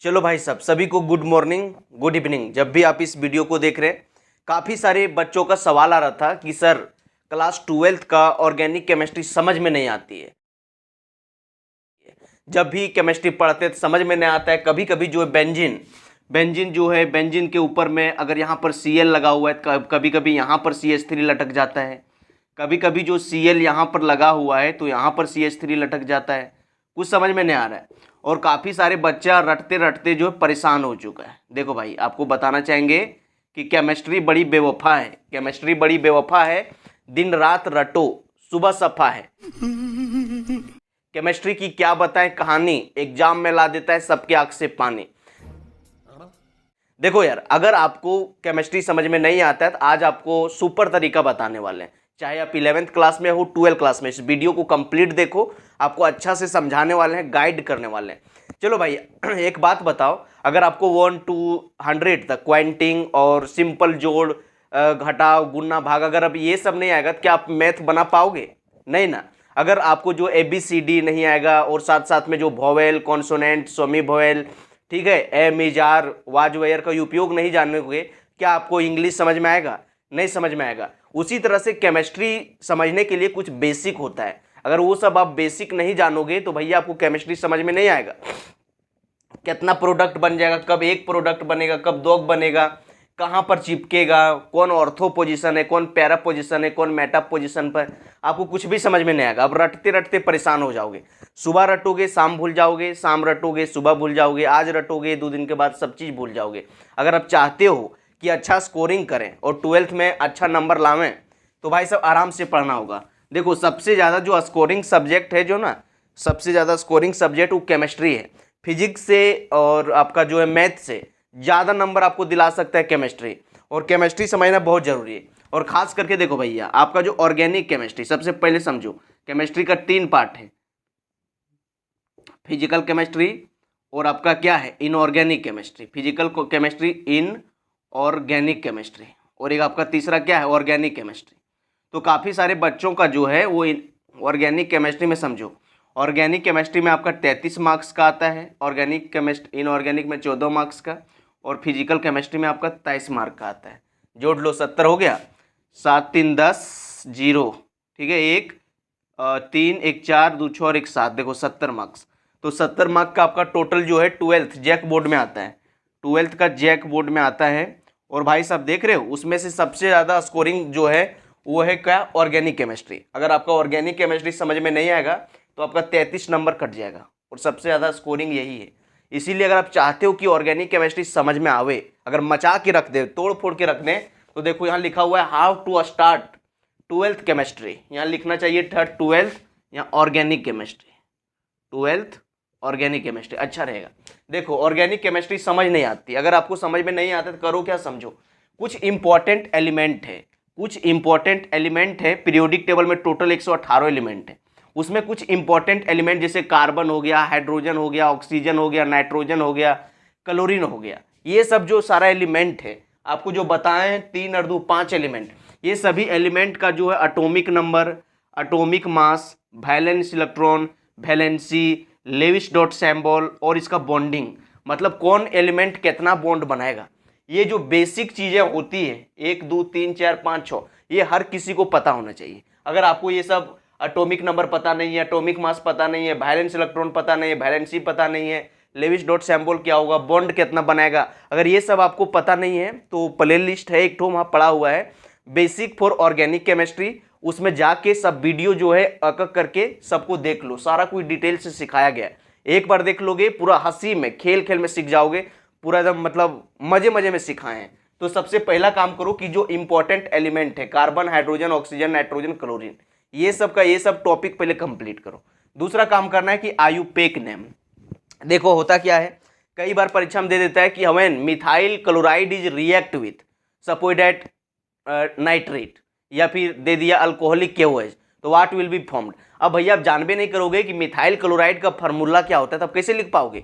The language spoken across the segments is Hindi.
चलो भाई साहब, सभी को गुड मॉर्निंग, गुड इवनिंग। जब भी आप इस वीडियो को देख रहे हैं, काफ़ी सारे बच्चों का सवाल आ रहा था कि सर क्लास 12th का ऑर्गेनिक केमिस्ट्री समझ में नहीं आती है। जब भी केमिस्ट्री पढ़ते तो समझ में नहीं आता है। कभी कभी जो है बेंजीन जो है, बेंजीन के ऊपर में अगर यहाँ पर Cl लगा हुआ है, कभी कभी यहाँ पर CH3 लटक जाता है। कभी कभी जो Cl यहाँ पर लगा हुआ है तो यहाँ पर CH3 लटक जाता है। कुछ समझ में नहीं आ रहा है और काफ़ी सारे बच्चा रटते रटते जो है परेशान हो चुका है। देखो भाई, आपको बताना चाहेंगे कि केमिस्ट्री बड़ी बेवफा है, केमिस्ट्री बड़ी बेवफा है। दिन रात रटो, सुबह सफा है। केमिस्ट्री की क्या बताएं कहानी, एग्जाम में ला देता है सबके आंख से पानी। देखो यार, अगर आपको केमिस्ट्री समझ में नहीं आता है तो आज आपको सुपर तरीका बताने वाले हैं। चाहे आप 11th क्लास में हो, 12th क्लास में, इस वीडियो को कंप्लीट देखो, आपको अच्छा से समझाने वाले हैं, गाइड करने वाले हैं। चलो भाई, एक बात बताओ, अगर आपको 1 to 100 तक क्वांटिंग और सिंपल जोड़, घटाव, गुणा, भाग, अगर अब ये सब नहीं आएगा तो क्या आप मैथ बना पाओगे? नहीं ना। अगर आपको जो ABCD नहीं आएगा और साथ साथ में जो वोवेल, कॉन्सोनेंट, सेमी वोवेल, ठीक है, एमिजार, वाजवेयर का उपयोग नहीं जानोगे, क्या आपको इंग्लिश समझ में आएगा? नहीं समझ में आएगा। उसी तरह से केमिस्ट्री समझने के लिए कुछ बेसिक होता है। अगर वो सब आप बेसिक नहीं जानोगे तो भैया आपको केमिस्ट्री समझ में नहीं आएगा। कितना प्रोडक्ट बन जाएगा, कब एक प्रोडक्ट बनेगा, कब दो बनेगा, कहाँ पर चिपकेगा, कौन ऑर्थो पोजीशन है, कौन पैरा पोजीशन है, कौन मेटा पोजीशन पर, आपको कुछ भी समझ में नहीं आएगा। अब रटते रटते परेशान हो जाओगे। सुबह रटोगे शाम भूल जाओगे, शाम रटोगे सुबह भूल जाओगे, आज रटोगे 2 दिन के बाद सब चीज़ भूल जाओगे। अगर आप चाहते हो कि अच्छा स्कोरिंग करें और 12th में अच्छा नंबर लावें तो भाई सब आराम से पढ़ना होगा। देखो, सबसे ज़्यादा जो स्कोरिंग सब्जेक्ट है, जो ना सबसे ज़्यादा स्कोरिंग सब्जेक्ट वो केमिस्ट्री है। फिजिक्स से और आपका जो है मैथ से ज़्यादा नंबर आपको दिला सकता है केमिस्ट्री, और केमिस्ट्री समझना बहुत ज़रूरी है। और ख़ास करके देखो भैया, आपका जो ऑर्गेनिक केमिस्ट्री, सबसे पहले समझो केमिस्ट्री का 3 पार्ट है, फिजिकल केमिस्ट्री और आपका क्या है, inorganic chemistry. Physical chemistry, in organic chemistry, और एक आपका तीसरा क्या है, ऑर्गेनिक केमिस्ट्री। तो काफ़ी सारे बच्चों का जो है वो ऑर्गेनिक केमिस्ट्री में समझो, ऑर्गेनिक केमिस्ट्री में आपका 33 मार्क्स का आता है, ऑर्गेनिक केमिस्ट्री, इनऑर्गेनिक में 14 मार्क्स का, और फिजिकल केमिस्ट्री में आपका 23 मार्क का आता है। जोड़ लो, 70 हो गया। 7 3 10 0, ठीक है, 1 3 1 4 2 6 और 1 7, देखो 70 मार्क्स। तो 70 मार्क का आपका टोटल जो है 12th जैक बोर्ड में आता है, 12th का जैक बोर्ड में आता है। और भाई साहब देख रहे हो, उसमें से सबसे ज़्यादा स्कोरिंग जो है वो है क्या, ऑर्गेनिक केमिस्ट्री। अगर आपका ऑर्गेनिक केमिस्ट्री समझ में नहीं आएगा तो आपका 33 नंबर कट जाएगा, और सबसे ज़्यादा स्कोरिंग यही है। इसीलिए अगर आप चाहते हो कि ऑर्गेनिक केमिस्ट्री समझ में आवे, अगर मचा के रख दे, तोड़ फोड़ के रख दें, तो देखो यहाँ लिखा हुआ है how to start 12th chemistry. यहाँ लिखना चाहिए था 12th, यहाँ organic chemistry, 12th organic chemistry, अच्छा रहेगा। देखो, ऑर्गेनिक केमिस्ट्री समझ नहीं आती, अगर आपको समझ में नहीं आता तो करो क्या, समझो। कुछ इंपॉर्टेंट एलिमेंट है, कुछ इंपॉर्टेंट एलिमेंट है। पीरियोडिक टेबल में टोटल 118 एलिमेंट है, उसमें कुछ इंपॉर्टेंट एलिमेंट जैसे कार्बन हो गया, हाइड्रोजन हो गया, ऑक्सीजन हो गया, नाइट्रोजन हो गया, क्लोरीन हो गया, ये सब जो सारा एलिमेंट है आपको जो बताए हैं, 3 और 2 5 एलिमेंट, ये सभी एलिमेंट का जो है atomic number, atomic mass, valence electron, valency, Lewis dot symbol और इसका बॉन्डिंग, मतलब कौन एलिमेंट कितना बॉन्ड बनाएगा, ये जो बेसिक चीज़ें होती है 1 2 3 4 5 6, ये हर किसी को पता होना चाहिए। अगर आपको ये सब एटॉमिक नंबर पता नहीं है, एटॉमिक मास पता नहीं है, वैलेंस इलेक्ट्रॉन पता नहीं है, वैलेंसी पता नहीं है, लेविस डॉट सिंबल क्या होगा, बॉन्ड कितना बनाएगा, अगर ये सब आपको पता नहीं है तो प्ले लिस्ट है एक ठो, वहाँ पड़ा हुआ है बेसिक फॉर ऑर्गेनिक केमिस्ट्री, उसमें जाके सब वीडियो जो है एक करके सबको देख लो, सारा कोई डिटेल से सिखाया गया है। एक बार देख लोगे पूरा हंसी में, खेल खेल में सीख जाओगे, पूरा एकदम मतलब मजे मजे में सिखाए हैं। तो सबसे पहला काम करो कि जो इंपॉर्टेंट एलिमेंट है, carbon, hydrogen, oxygen, nitrogen, chlorine, ये सब टॉपिक पहले कंप्लीट करो। दूसरा काम करना है कि आयुपेक नेम। देखो होता क्या है, कई बार परीक्षा में दे देता है कि when methyl chloride is react with सपोइडेट नाइट्रेट, या फिर दे दिया अल्कोहलिक KOH, तो व्हाट विल बी फॉर्म्ड। अब भैया आप जानबे नहीं करोगे कि मिथाइल क्लोराइड का फार्मूला क्या होता है, तब कैसे लिख पाओगे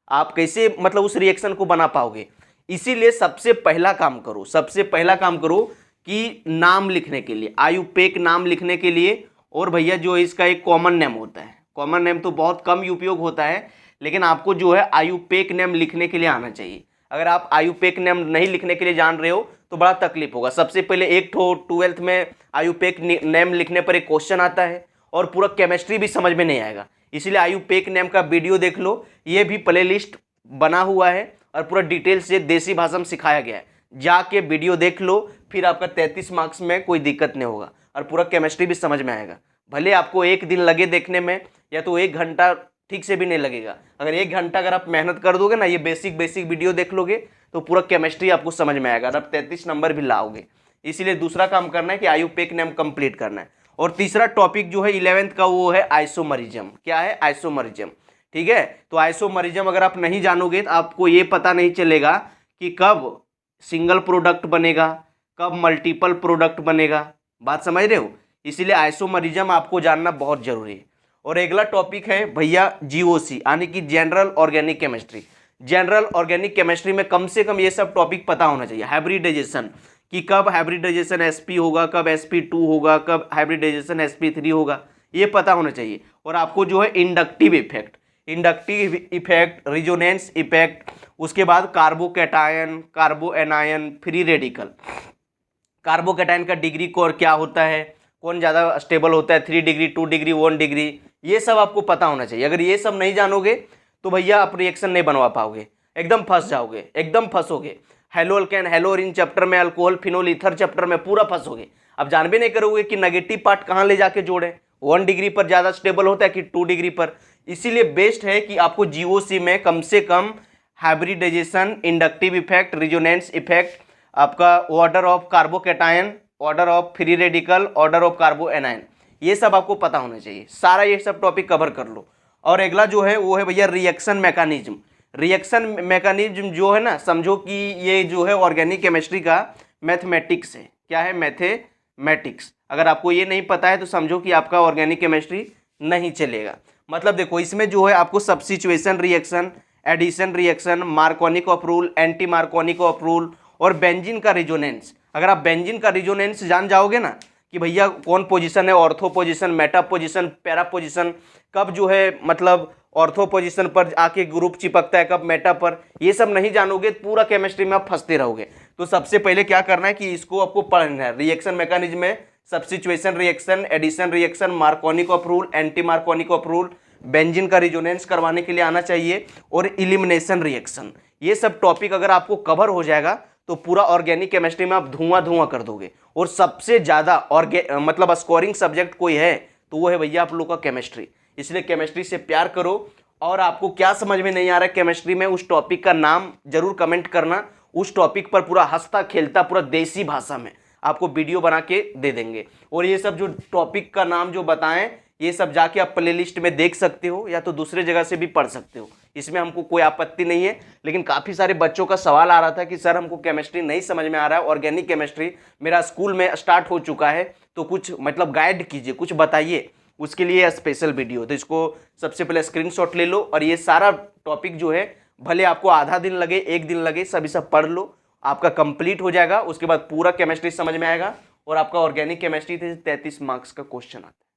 आप, कैसे मतलब उस रिएक्शन को बना पाओगे। इसीलिए सबसे पहला काम करो, सबसे पहला काम करो कि नाम लिखने के लिए, आयुपेक नाम लिखने के लिए, और भैया जो इसका एक कॉमन नेम होता है, कॉमन नेम तो बहुत कम उपयोग होता है, लेकिन आपको जो है आयुपेक नेम लिखने के लिए आना चाहिए। अगर आप आयुपेक नेम नहीं लिखने के लिए जान रहे हो तो बड़ा तकलीफ होगा। सबसे पहले एक ठो 12th में आयुपेक नेम लिखने पर एक क्वेश्चन आता है और पूरा केमिस्ट्री भी समझ में नहीं आएगा। इसलिए आयुपेक नेम का वीडियो देख लो, ये भी प्ले लिस्ट बना हुआ है और पूरा डिटेल से देसी भाषा में सिखाया गया है। जाके वीडियो देख लो, फिर आपका 33 मार्क्स में कोई दिक्कत नहीं होगा और पूरा केमिस्ट्री भी समझ में आएगा। भले आपको एक दिन लगे देखने में या तो 1 घंटा ठीक से भी नहीं लगेगा। अगर 1 घंटा अगर आप मेहनत कर दोगे ना, ये बेसिक वीडियो देख लोगे तो पूरा केमिस्ट्री आपको समझ में आएगा और आप 33 नंबर भी लाओगे। इसीलिए दूसरा काम करना है कि आयुपेक नेम कंप्लीट करना है। और तीसरा टॉपिक जो है 11th का वो है आइसोमरिज्म। क्या है? आइसोमरिज्म। ठीक है, तो आइसोमरिज्म अगर आप नहीं जानोगे तो आपको ये पता नहीं चलेगा कि कब सिंगल प्रोडक्ट बनेगा, कब मल्टीपल प्रोडक्ट बनेगा। बात समझ रहे हो? इसीलिए आइसोमरिज्म आपको जानना बहुत जरूरी है। और अगला टॉपिक है भैया जीओसी, यानी कि general organic chemistry. General organic chemistry में कम से कम ये सब टॉपिक पता होना चाहिए। हाइब्रिडाइजेशन, कि कब हाइब्रिडाइजेशन sp होगा, कब sp2 होगा, कब हाइब्रिडाइजेशन sp3 होगा, ये पता होना चाहिए। और आपको जो है इंडक्टिव इफेक्ट, रिजोनेंस इफेक्ट, उसके बाद कार्बोकैटायन, कार्बोएनायन, फ्री रेडिकल। कार्बोकैटायन का डिग्री कोर क्या होता है, कौन ज़्यादा स्टेबल होता है, 3 डिग्री, 2 डिग्री, 1 डिग्री, ये सब आपको पता होना चाहिए। अगर ये सब नहीं जानोगे तो भैया आप रिएक्शन नहीं बनवा पाओगे, एकदम फंस जाओगे, एकदम फंसोगे। हेलो अल्केन, हेलोरिन चैप्टर में, अल्कोहल फिनोल ईथर चैप्टर में पूरा फंसोगे। अब जान भी नहीं करोगे कि नेगेटिव पार्ट कहाँ ले जाके जोड़े, 1 डिग्री पर ज़्यादा स्टेबल होता है कि 2 डिग्री पर। इसीलिए बेस्ट है कि आपको जीओसी में कम से कम hybridisation, inductive effect, resonance effect, आपका order of carbocation, order of free radical, order of carbanion, ये सब आपको पता होना चाहिए। सारा ये सब टॉपिक कवर कर लो। और अगला जो है वो है भैया रिएक्शन मैकेनिज्म। रिएक्शन मैकेनिज्म जो है ना, समझो कि ये जो है ऑर्गेनिक केमिस्ट्री का मैथमेटिक्स है। क्या है? मैथमेटिक्स। अगर आपको ये नहीं पता है तो समझो कि आपका ऑर्गेनिक केमिस्ट्री नहीं चलेगा। मतलब देखो, इसमें जो है आपको substitution reaction, addition reaction, Markovnikov rule, anti Markovnikov rule और बेंजीन का रिजोनेंस। अगर आप बेंजीन का रिजोनेंस जान जाओगे ना कि भैया कौन पोजीशन है, ortho position, Meta position, para position, कब जो है मतलब ऑर्थो पोजीशन पर आके ग्रुप चिपकता है, कब मेटा पर, ये सब नहीं जानोगे तो पूरा केमिस्ट्री में आप फंसते रहोगे। तो सबसे पहले क्या करना है कि इसको आपको पढ़ना है। रिएक्शन मैकेनिज्म में substitution reaction, addition reaction, Markovnikov rule, anti Markovnikov rule, benzene का रिजोनेंस करवाने के लिए आना चाहिए, और इलिमिनेशन रिएक्शन। ये सब टॉपिक अगर आपको कवर हो जाएगा तो पूरा ऑर्गेनिक केमिस्ट्री में आप धुआं कर दोगे। और सबसे ज़्यादा मतलब स्कोरिंग सब्जेक्ट कोई है तो वो है भैया आप लोग का केमिस्ट्री। इसलिए केमिस्ट्री से प्यार करो। और आपको क्या समझ में नहीं आ रहा है केमिस्ट्री में, उस टॉपिक का नाम जरूर कमेंट करना। उस टॉपिक पर पूरा हंसता खेलता पूरा देसी भाषा में आपको वीडियो बना के दे देंगे। और ये सब जो टॉपिक का नाम जो बताएं, ये सब जाके आप प्ले लिस्ट में देख सकते हो या तो दूसरे जगह से भी पढ़ सकते हो, इसमें हमको कोई आपत्ति नहीं है। लेकिन काफ़ी सारे बच्चों का सवाल आ रहा था कि सर हमको केमिस्ट्री नहीं समझ में आ रहा है, ऑर्गेनिक केमिस्ट्री मेरा स्कूल में स्टार्ट हो चुका है, तो कुछ मतलब गाइड कीजिए, कुछ बताइए। उसके लिए स्पेशल वीडियो, तो इसको सबसे पहले स्क्रीनशॉट ले लो और ये सारा टॉपिक जो है भले आपको आधा दिन लगे, 1 दिन लगे, सभी सब पढ़ लो, आपका कंप्लीट हो जाएगा। उसके बाद पूरा केमिस्ट्री समझ में आएगा और आपका ऑर्गेनिक केमिस्ट्री से 33 मार्क्स का क्वेश्चन आता है।